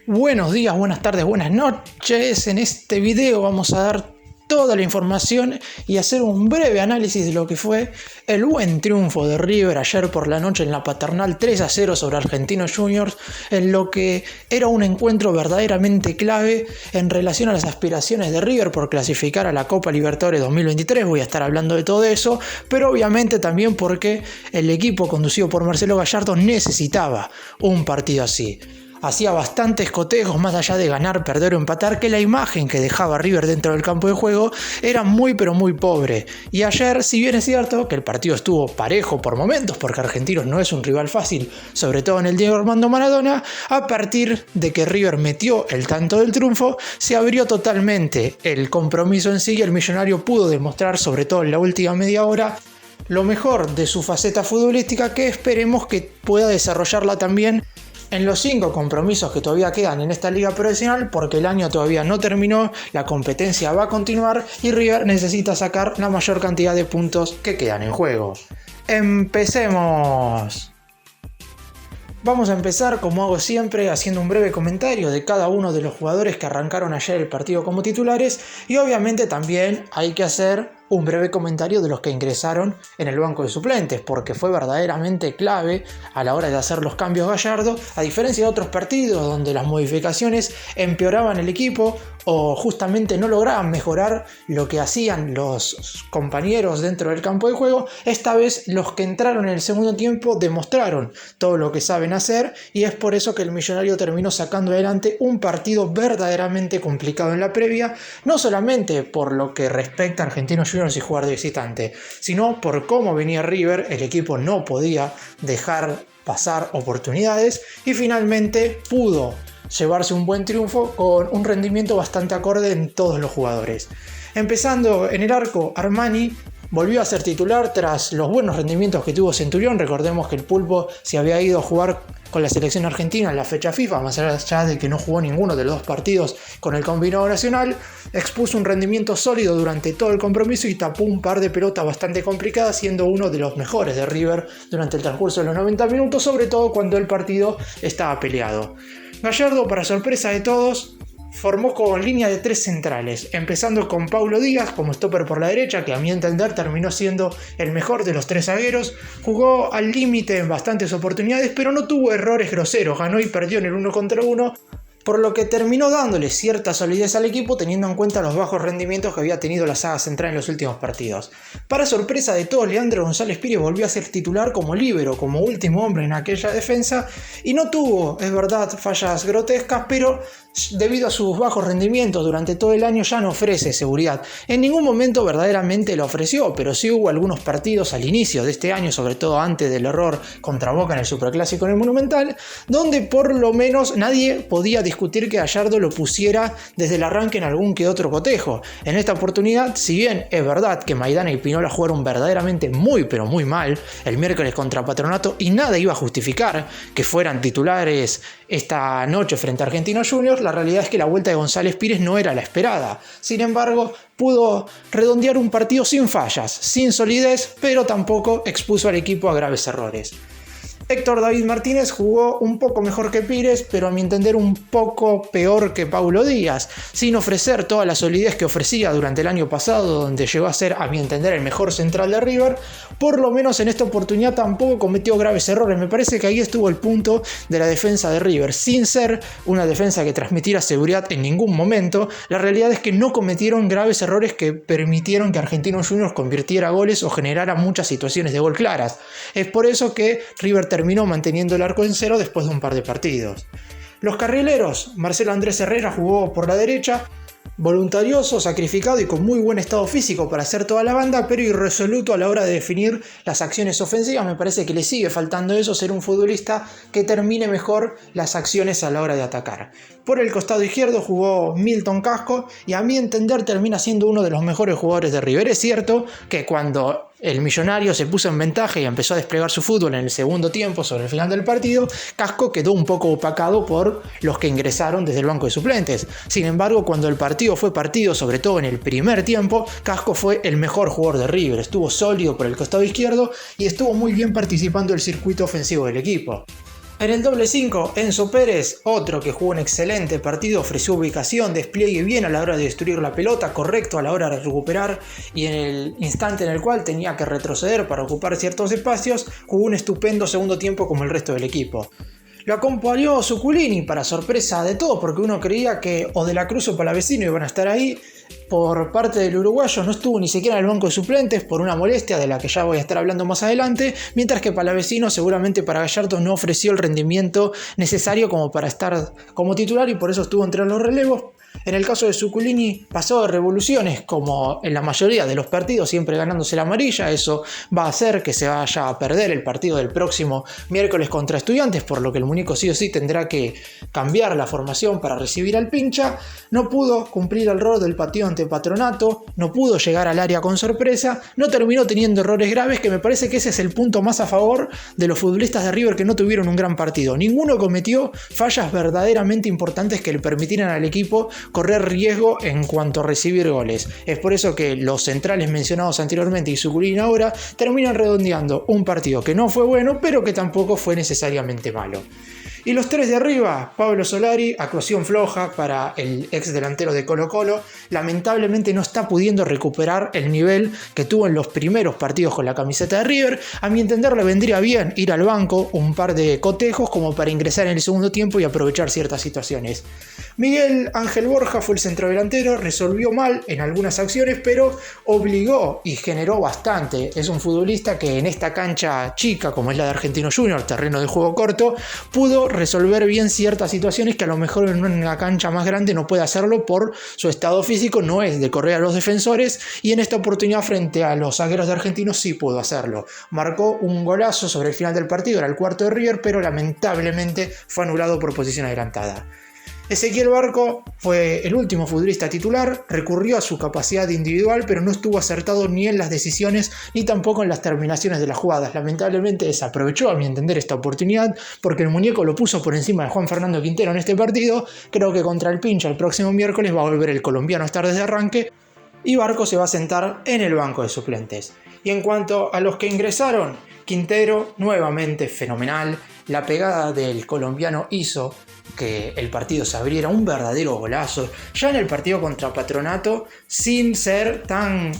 Buenos días, buenas tardes, buenas noches. En este video vamos a dar toda la información y hacer un breve análisis de lo que fue el buen triunfo de River ayer por la noche en la Paternal 3-0 sobre Argentinos Juniors, en lo que era un encuentro verdaderamente clave en relación a las aspiraciones de River por clasificar a la Copa Libertadores 2023. Voy a estar hablando de todo eso, pero obviamente también porque el equipo conducido por Marcelo Gallardo necesitaba un partido así. Hacía bastantes cotejos, más allá de ganar, perder o empatar, que la imagen que dejaba River dentro del campo de juego era muy pero muy pobre. Y ayer, si bien es cierto que el partido estuvo parejo por momentos, porque Argentinos no es un rival fácil, sobre todo en el Diego Armando Maradona, a partir de que River metió el tanto del triunfo, se abrió totalmente el compromiso en sí y el millonario pudo demostrar, sobre todo en la última media hora, lo mejor de su faceta futbolística, que esperemos que pueda desarrollarla también en los 5 compromisos que todavía quedan en esta liga profesional, porque el año todavía no terminó, la competencia va a continuar y River necesita sacar la mayor cantidad de puntos que quedan en juego. ¡Empecemos! Vamos a empezar, como hago siempre, haciendo un breve comentario de cada uno de los jugadores que arrancaron ayer el partido como titulares, y obviamente también hay que hacer un breve comentario de los que ingresaron en el banco de suplentes, porque fue verdaderamente clave a la hora de hacer los cambios Gallardo, a diferencia de otros partidos donde las modificaciones empeoraban el equipo o justamente no lograban mejorar lo que hacían los compañeros dentro del campo de juego. Esta vez los que entraron en el segundo tiempo demostraron todo lo que saben hacer, y es por eso que el millonario terminó sacando adelante un partido verdaderamente complicado en la previa, no solamente por lo que respecta a Argentinos Juniors y jugar de visitante, sino por cómo venía River. El equipo no podía dejar pasar oportunidades y finalmente pudo llevarse un buen triunfo con un rendimiento bastante acorde en todos los jugadores. Empezando en el arco, Armani volvió a ser titular tras los buenos rendimientos que tuvo Centurión. Recordemos que el Pulpo se había ido a jugar con la selección argentina en la fecha FIFA, más allá de que no jugó ninguno de los 2 partidos con el combinado nacional, expuso un rendimiento sólido durante todo el compromiso y tapó un par de pelotas bastante complicadas, siendo uno de los mejores de River durante el transcurso de los 90 minutos, sobre todo cuando el partido estaba peleado. Gallardo, para sorpresa de todos, formó con línea de 3 centrales, empezando con Paulo Díaz como stopper por la derecha, que a mi entender terminó siendo el mejor de los 3 zagueros. Jugó al límite en bastantes oportunidades, pero no tuvo errores groseros, ganó y perdió en el 1 contra 1, por lo que terminó dándole cierta solidez al equipo, teniendo en cuenta los bajos rendimientos que había tenido la saga central en los últimos partidos. Para sorpresa de todos, Leandro González Pires volvió a ser titular como líbero, como último hombre en aquella defensa, y no tuvo, es verdad, fallas grotescas, pero debido a sus bajos rendimientos durante todo el año ya no ofrece seguridad. En ningún momento verdaderamente lo ofreció, pero sí hubo algunos partidos al inicio de este año, sobre todo antes del error contra Boca en el Superclásico en el Monumental, donde por lo menos nadie podía discutir que Gallardo lo pusiera desde el arranque en algún que otro cotejo. En esta oportunidad, si bien es verdad que Maidana y Pinola jugaron verdaderamente muy pero muy mal el miércoles contra Patronato y nada iba a justificar que fueran titulares esta noche frente a Argentinos Juniors, la realidad es que la vuelta de González Pires no era la esperada. Sin embargo, pudo redondear un partido sin fallas, sin solidez, pero tampoco expuso al equipo a graves errores. Héctor David Martínez jugó un poco mejor que Pires, pero a mi entender un poco peor que Paulo Díaz, sin ofrecer toda la solidez que ofrecía durante el año pasado, donde llegó a ser, a mi entender, el mejor central de River. Por lo menos en esta oportunidad tampoco cometió graves errores. Me parece que ahí estuvo el punto de la defensa de River. Sin ser una defensa que transmitiera seguridad en ningún momento, la realidad es que no cometieron graves errores que permitieron que Argentinos Juniors convirtiera goles o generara muchas situaciones de gol claras. Es por eso que River terminó manteniendo el arco en cero después de un par de partidos. Los carrileros, Marcelo Andrés Herrera jugó por la derecha, voluntarioso, sacrificado y con muy buen estado físico para hacer toda la banda, pero irresoluto a la hora de definir las acciones ofensivas. Me parece que le sigue faltando eso, ser un futbolista que termine mejor las acciones a la hora de atacar. Por el costado izquierdo jugó Milton Casco y a mi entender termina siendo uno de los mejores jugadores de River. Es cierto que cuando el millonario se puso en ventaja y empezó a desplegar su fútbol en el segundo tiempo sobre el final del partido, Casco quedó un poco opacado por los que ingresaron desde el banco de suplentes. Sin embargo, cuando el partido fue partido, sobre todo en el primer tiempo, Casco fue el mejor jugador de River. Estuvo sólido por el costado izquierdo y estuvo muy bien participando del circuito ofensivo del equipo. En el doble 5, Enzo Pérez, otro que jugó un excelente partido, ofreció ubicación, despliegue bien a la hora de destruir la pelota, correcto a la hora de recuperar y en el instante en el cual tenía que retroceder para ocupar ciertos espacios, jugó un estupendo segundo tiempo como el resto del equipo. Lo acompañó Zuculini para sorpresa de todos porque uno creía que o De la Cruz o Palavecino iban a estar ahí. Por parte del uruguayo no estuvo ni siquiera en el banco de suplentes por una molestia de la que ya voy a estar hablando más adelante, mientras que Palavecino seguramente para Gallardo no ofreció el rendimiento necesario como para estar como titular y por eso estuvo entre los relevos. En el caso de Zuculini pasó de revoluciones como en la mayoría de los partidos, siempre ganándose la amarilla. Eso va a hacer que se vaya a perder el partido del próximo miércoles contra Estudiantes, por lo que el muñeco sí o sí tendrá que cambiar la formación para recibir al pincha. No pudo cumplir el rol del partido ante Patronato, no pudo llegar al área con sorpresa, no terminó teniendo errores graves, que me parece que ese es el punto más a favor de los futbolistas de River que no tuvieron un gran partido. Ninguno cometió fallas verdaderamente importantes que le permitieran al equipo correr riesgo en cuanto a recibir goles. Es por eso que los centrales mencionados anteriormente y Zuculini ahora terminan redondeando un partido que no fue bueno, pero que tampoco fue necesariamente malo. Y los tres de arriba, Pablo Solari, actuación floja para el ex delantero de Colo-Colo, lamentablemente no está pudiendo recuperar el nivel que tuvo en los primeros partidos con la camiseta de River. A mi entender le vendría bien ir al banco un par de cotejos como para ingresar en el segundo tiempo y aprovechar ciertas situaciones. Miguel Ángel Borja fue el centrodelantero, resolvió mal en algunas acciones, pero obligó y generó bastante. Es un futbolista que en esta cancha chica, como es la de Argentinos Juniors, terreno de juego corto, pudo resolver bien ciertas situaciones que a lo mejor en una cancha más grande no puede hacerlo por su estado físico, no es de correr a los defensores, y en esta oportunidad frente a los zagueros de Argentinos sí pudo hacerlo. Marcó un golazo sobre el final del partido, era el cuarto de River, pero lamentablemente fue anulado por posición adelantada. Ezequiel Barco fue el último futbolista titular, recurrió a su capacidad individual, pero no estuvo acertado ni en las decisiones ni tampoco en las terminaciones de las jugadas. Lamentablemente desaprovechó, a mi entender, esta oportunidad porque el muñeco lo puso por encima de Juan Fernando Quintero en este partido. Creo que contra el Pincha el próximo miércoles va a volver el colombiano a estar desde arranque y Barco se va a sentar en el banco de suplentes. Y en cuanto a los que ingresaron, Quintero nuevamente fenomenal. La pegada del colombiano hizo que el partido se abriera, un verdadero golazo. Ya en el partido contra Patronato, sin ser tan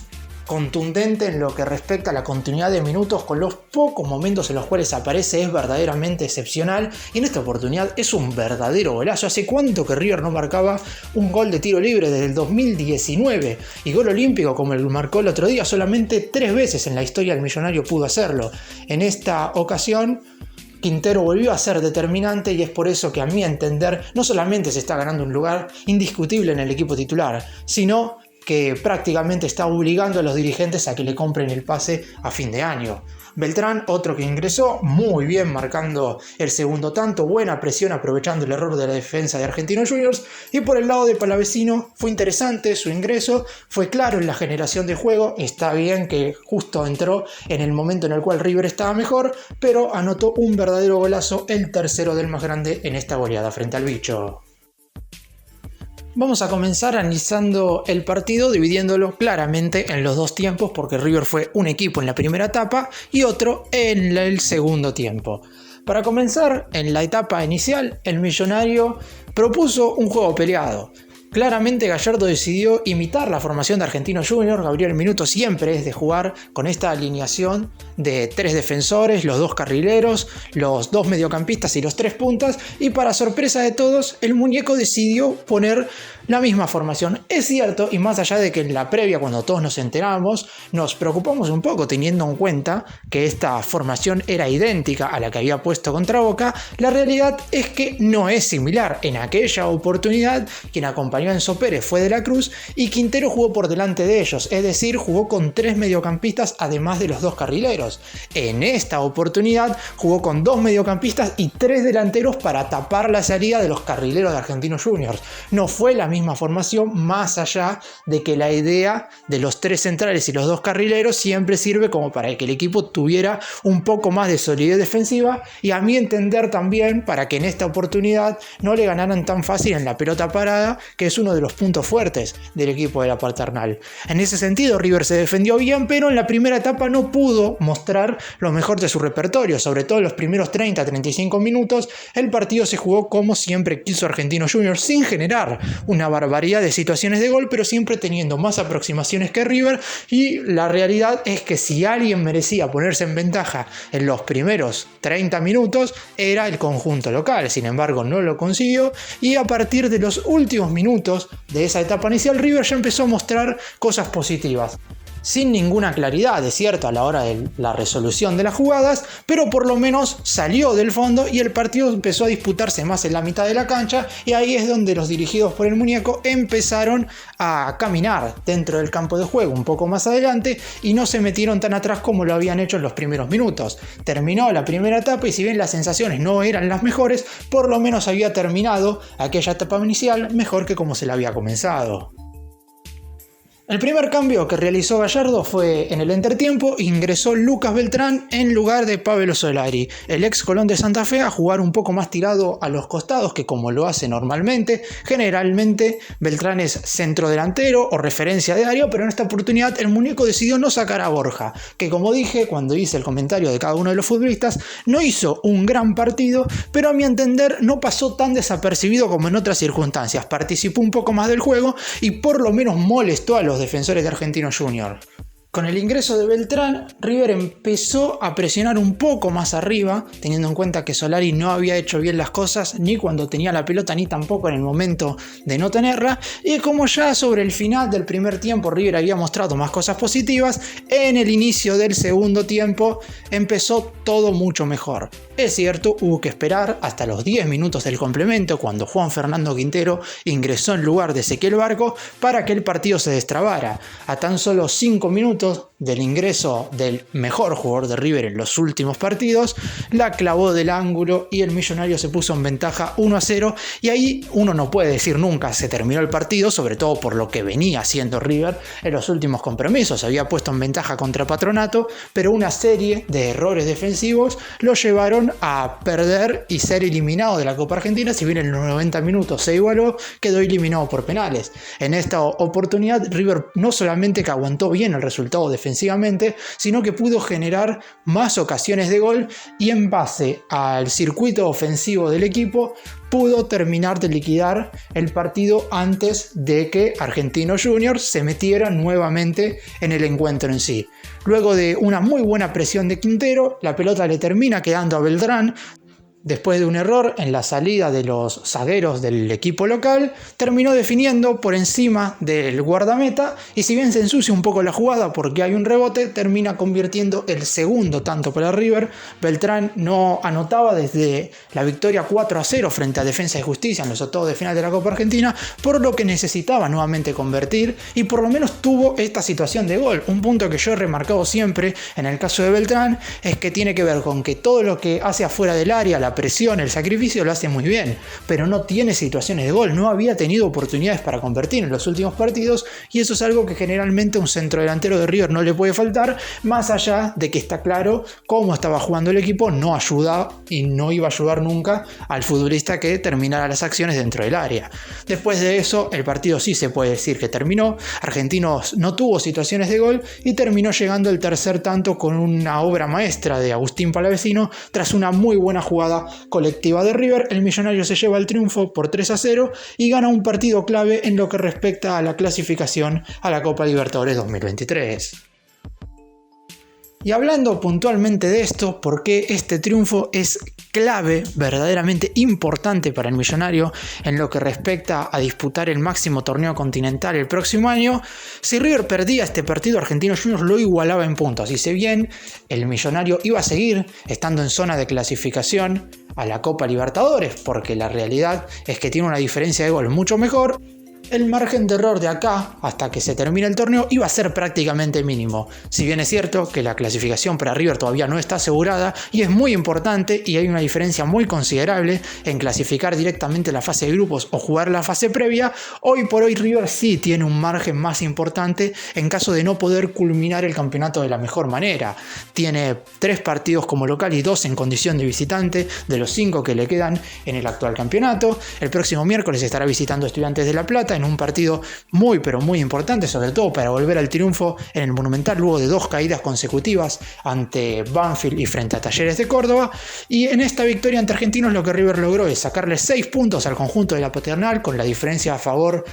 contundente en lo que respecta a la continuidad de minutos, con los pocos momentos en los cuales aparece es verdaderamente excepcional y en esta oportunidad es un verdadero golazo. ¿Hace cuánto que River no marcaba un gol de tiro libre? Desde el 2019, y gol olímpico como el marcó el otro día, solamente 3 veces en la historia del Millonario pudo hacerlo. En esta ocasión Quintero volvió a ser determinante y es por eso que a mi entender no solamente se está ganando un lugar indiscutible en el equipo titular, sino que prácticamente está obligando a los dirigentes a que le compren el pase a fin de año. Beltrán, otro que ingresó muy bien marcando el segundo tanto, buena presión aprovechando el error de la defensa de Argentinos Juniors, y por el lado de Palavecino fue interesante su ingreso, fue claro en la generación de juego, está bien que justo entró en el momento en el cual River estaba mejor, pero anotó un verdadero golazo, el tercero del más grande en esta goleada frente al Bicho. Vamos a comenzar analizando el partido dividiéndolo claramente en los dos tiempos porque River fue un equipo en la primera etapa y otro en el segundo tiempo. Para comenzar, en la etapa inicial, el Millonario propuso un juego peleado. Claramente Gallardo decidió imitar la formación de Argentinos Juniors. Gabriel Minuto siempre es de jugar con esta alineación de 3 defensores, los 2 carrileros, los 2 mediocampistas y los 3 puntas, y para sorpresa de todos el muñeco decidió poner la misma formación. Es cierto, y más allá de que en la previa, cuando todos nos enteramos, nos preocupamos un poco teniendo en cuenta que esta formación era idéntica a la que había puesto contra Boca, la realidad es que no es similar. En aquella oportunidad quien acompañó a Enzo Pérez fue De la Cruz y Quintero jugó por delante de ellos, es decir, jugó con 3 mediocampistas además de los 2 carrileros. En esta oportunidad jugó con 2 mediocampistas y 3 delanteros para tapar la salida de los carrileros de Argentinos Juniors. No fue la misma formación, más allá de que la idea de los 3 centrales y los 2 carrileros siempre sirve como para que el equipo tuviera un poco más de solidez defensiva, y a mi entender también para que en esta oportunidad no le ganaran tan fácil en la pelota parada, que es uno de los puntos fuertes del equipo de la Paternal. En ese sentido, River se defendió bien, pero en la primera etapa no pudo mostrar lo mejor de su repertorio. Sobre todo en los primeros 30-35 minutos, el partido se jugó como siempre quiso Argentinos Juniors, sin generar una barbaridad de situaciones de gol, pero siempre teniendo más aproximaciones que River, y la realidad es que si alguien merecía ponerse en ventaja en los primeros 30 minutos, era el conjunto local. Sin embargo, no lo consiguió, y a partir de los últimos minutos de esa etapa inicial, River ya empezó a mostrar cosas positivas. Sin ninguna claridad, es cierto, a la hora de la resolución de las jugadas, pero por lo menos salió del fondo y el partido empezó a disputarse más en la mitad de la cancha, y ahí es donde los dirigidos por el muñeco empezaron a caminar dentro del campo de juego un poco más adelante y no se metieron tan atrás como lo habían hecho en los primeros minutos. Terminó la primera etapa y si bien las sensaciones no eran las mejores, por lo menos había terminado aquella etapa inicial mejor que como se la había comenzado. El primer cambio que realizó Gallardo fue en el entretiempo. Ingresó Lucas Beltrán en lugar de Pablo Solari, el ex Colón de Santa Fe, a jugar un poco más tirado a los costados que como lo hace normalmente. Generalmente Beltrán es centrodelantero o referencia de área, pero en esta oportunidad el muñeco decidió no sacar a Borja, que como dije cuando hice el comentario de cada uno de los futbolistas, no hizo un gran partido, pero a mi entender no pasó tan desapercibido como en otras circunstancias. Participó un poco más del juego y por lo menos molestó a los defensores de Argentinos Juniors. Con el ingreso de Beltrán, River empezó a presionar un poco más arriba, teniendo en cuenta que Solari no había hecho bien las cosas ni cuando tenía la pelota ni tampoco en el momento de no tenerla, y como ya sobre el final del primer tiempo River había mostrado más cosas positivas, en el inicio del segundo tiempo empezó todo mucho mejor. Es cierto, hubo que esperar hasta los 10 minutos del complemento, cuando Juan Fernando Quintero ingresó en lugar de Ezequiel Barco, para que el partido se destrabara. A tan solo 5 minutos del ingreso del mejor jugador de River en los últimos partidos, la clavó del ángulo y el Millonario se puso en ventaja 1-0, y ahí uno no puede decir nunca se terminó el partido, sobre todo por lo que venía haciendo River en los últimos compromisos. Se había puesto en ventaja contra Patronato, pero una serie de errores defensivos lo llevaron a perder y ser eliminado de la Copa Argentina. Si bien en los 90 minutos se igualó, quedó eliminado por penales. En esta oportunidad River no solamente que aguantó bien el resultado defensivamente, sino que pudo generar más ocasiones de gol, y en base al circuito ofensivo del equipo pudo terminar de liquidar el partido antes de que Argentinos Juniors se metiera nuevamente en el encuentro en sí. Luego de una muy buena presión de Quintero, la pelota le termina quedando a Beltrán. Después de un error en la salida de los zagueros del equipo local, terminó definiendo por encima del guardameta, y si bien se ensucia un poco la jugada porque hay un rebote, termina convirtiendo el segundo tanto para River. Beltrán no anotaba desde la victoria 4-0 frente a Defensa y Justicia en los octavos de final de la Copa Argentina, por lo que necesitaba nuevamente convertir, y por lo menos tuvo esta situación de gol. Un punto que yo he remarcado siempre en el caso de Beltrán es que tiene que ver con que todo lo que hace afuera del área, la presión, el sacrificio, lo hace muy bien, pero no tiene situaciones de gol, no había tenido oportunidades para convertir en los últimos partidos, y eso es algo que generalmente a un centrodelantero de River no le puede faltar, más allá de que está claro cómo estaba jugando el equipo, no ayuda y no iba a ayudar nunca al futbolista que terminara las acciones dentro del área. Después de eso, el partido sí se puede decir que terminó. Argentinos no tuvo situaciones de gol y terminó llegando el tercer tanto con una obra maestra de Agustín Palavecino. Tras una muy buena jugada colectiva de River, el Millonario se lleva el triunfo por 3-0 y gana un partido clave en lo que respecta a la clasificación a la Copa Libertadores 2023. Y hablando puntualmente de esto, ¿por qué este triunfo es clave, verdaderamente importante para el Millonario en lo que respecta a disputar el máximo torneo continental el próximo año? Si River perdía este partido, Argentinos Juniors lo igualaba en puntos, y si bien el Millonario iba a seguir estando en zona de clasificación a la Copa Libertadores, porque la realidad es que tiene una diferencia de gol mucho mejor, el margen de error de acá hasta que se termine el torneo iba a ser prácticamente mínimo. Si bien es cierto que la clasificación para River todavía no está asegurada y es muy importante y hay una diferencia muy considerable en clasificar directamente la fase de grupos o jugar la fase previa, hoy por hoy River sí tiene un margen más importante en caso de no poder culminar el campeonato de la mejor manera. Tiene 3 partidos como local y 2 en condición de visitante de los 5 que le quedan en el actual campeonato. El próximo miércoles estará visitando Estudiantes de La Plata en un partido muy pero muy importante, sobre todo para volver al triunfo en el Monumental luego de 2 caídas consecutivas ante Banfield y frente a Talleres de Córdoba. Y en esta victoria ante Argentinos lo que River logró es sacarle 6 puntos al conjunto de la Paternal, con la diferencia a favor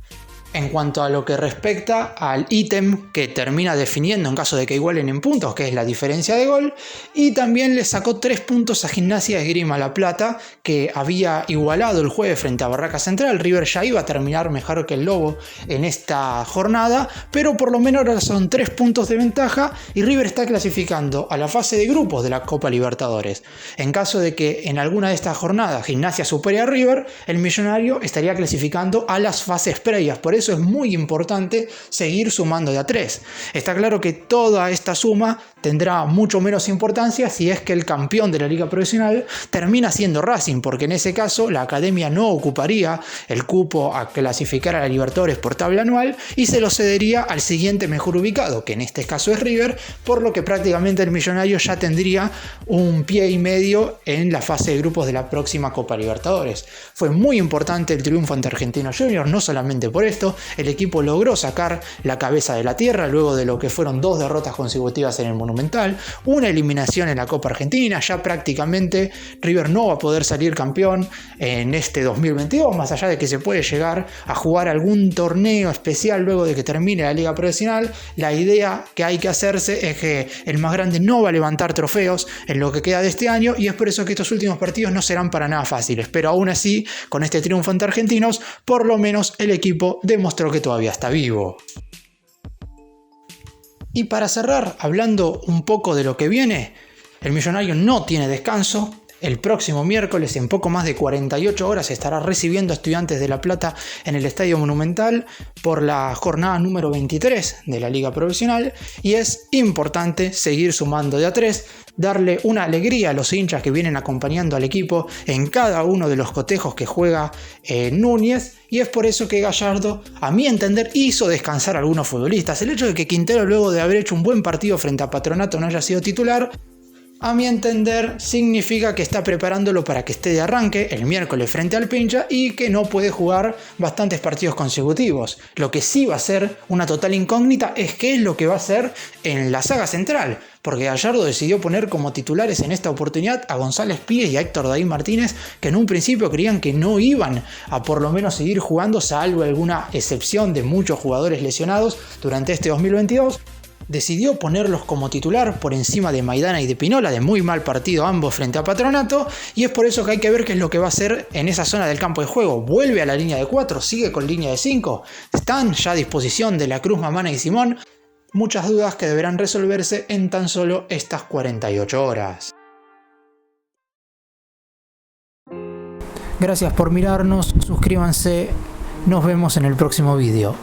en cuanto a lo que respecta al ítem que termina definiendo en caso de que igualen en puntos, que es la diferencia de gol, y también le sacó 3 puntos a Gimnasia de Esgrima La Plata, que había igualado el jueves frente a Barraca Central. River ya iba a terminar mejor que el Lobo en esta jornada, pero por lo menos ahora son 3 puntos de ventaja y River está clasificando a la fase de grupos de la Copa Libertadores. En caso de que en alguna de estas jornadas Gimnasia supere a River, el millonario estaría clasificando a las fases previas. Por eso es muy importante seguir sumando de a 3. Está claro que toda esta suma tendrá mucho menos importancia si es que el campeón de la Liga Profesional termina siendo Racing, porque en ese caso la academia no ocuparía el cupo a clasificar a la Libertadores por tabla anual y se lo cedería al siguiente mejor ubicado, que en este caso es River, por lo que prácticamente el millonario ya tendría un pie y medio en la fase de grupos de la próxima Copa Libertadores. Fue muy importante el triunfo ante Argentinos Juniors, no solamente por esto. El equipo logró sacar la cabeza de la tierra luego de lo que fueron 2 derrotas consecutivas en el Monumental, una eliminación en la Copa Argentina. Ya prácticamente River no va a poder salir campeón en este 2022, más allá de que se puede llegar a jugar algún torneo especial luego de que termine la Liga Profesional. La idea que hay que hacerse es que el más grande no va a levantar trofeos en lo que queda de este año, y es por eso que estos últimos partidos no serán para nada fáciles, pero aún así, con este triunfo ante Argentinos, por lo menos el equipo demostró que todavía está vivo. Y para cerrar, hablando un poco de lo que viene, el millonario no tiene descanso. El próximo miércoles, en poco más de 48 horas, estará recibiendo a Estudiantes de La Plata en el Estadio Monumental por la jornada número 23 de la Liga Profesional, y es importante seguir sumando de a 3, darle una alegría a los hinchas que vienen acompañando al equipo en cada uno de los cotejos que juega Núñez, y es por eso que Gallardo, a mi entender, hizo descansar a algunos futbolistas. El hecho de que Quintero, luego de haber hecho un buen partido frente a Patronato, no haya sido titular, a mi entender, significa que está preparándolo para que esté de arranque el miércoles frente al Pincha y que no puede jugar bastantes partidos consecutivos. Lo que sí va a ser una total incógnita es qué es lo que va a hacer en la saga central, porque Gallardo decidió poner como titulares en esta oportunidad a González Pires y a Héctor David Martínez, que en un principio creían que no iban a por lo menos seguir jugando, salvo alguna excepción de muchos jugadores lesionados durante este 2022. Decidió ponerlos como titular por encima de Maidana y de Pinola, de muy mal partido ambos frente a Patronato, y es por eso que hay que ver qué es lo que va a hacer en esa zona del campo de juego. ¿Vuelve a la línea de 4? ¿Sigue con línea de 5? ¿Están ya a disposición de la Cruz, Mamana y Simón? Muchas dudas que deberán resolverse en tan solo estas 48 horas. Gracias por mirarnos, suscríbanse, nos vemos en el próximo vídeo.